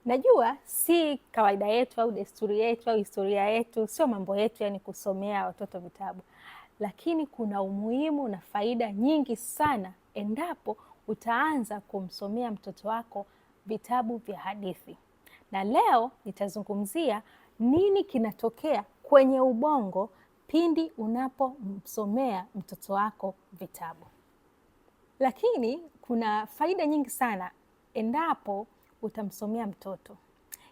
Najua si kawaida yetu au desturi yetu au historia yetu, sio mambo yetu yani kusomea watoto vitabu, lakini kuna umuhimu na faida nyingi sana endapo utaanza kumsomea mtoto wako vitabu vya hadithi. Na leo nitazungumzia nini kinatokea kwenye ubongo pindi unapomsomea mtoto wako vitabu. Lakini kuna faida nyingi sana endapo utamsomea mtoto.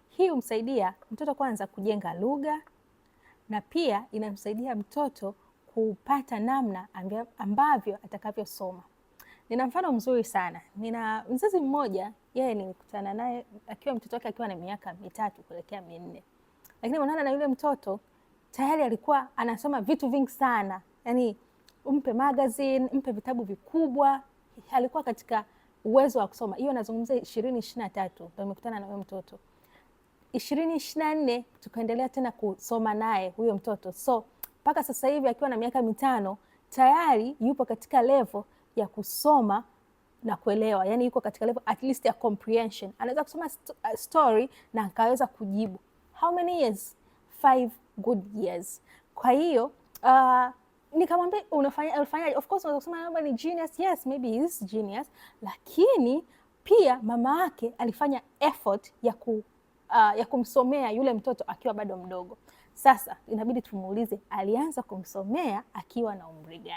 Hii humsaidia mtoto kwanza kujenga lugha, na pia inamsaidia mtoto kupata namna ambavyo atakavyosoma. Nina mfano mzuri sana. Nina mzazi mmoja, yeye nilikutana naye akiwa mtoto wake akiwa na miaka 3 kuelekea 4. Lakini unaona na yule mtoto tayari alikuwa anasoma vitu vingi sana. Yaani umpe magazine, mpe vitabu vikubwa, alikuwa katika uwezo wa kusoma. Hiyo nazungumzia 2023 ndio nimekutana na huyo mtoto. 2024 tukaendelea tena kusoma naye huyo mtoto. So mpaka sasa hivi akiwa na miaka 5 tayari yupo katika level ya kusoma na kuelewa. Yaani yuko katika level at least ya comprehension. Anaweza kusoma story na akaweza kujibu. How many years? 5 good years. Kwa hiyo nikamwambia unafanya, of course unaweza kusema kwamba ni genius. Yes, maybe he is genius, lakini pia mama yake alifanya effort ya kumsomea yule mtoto akiwa bado mdogo. Sasa inabidi tumuulize alianza kumsomea akiwa na umri gani?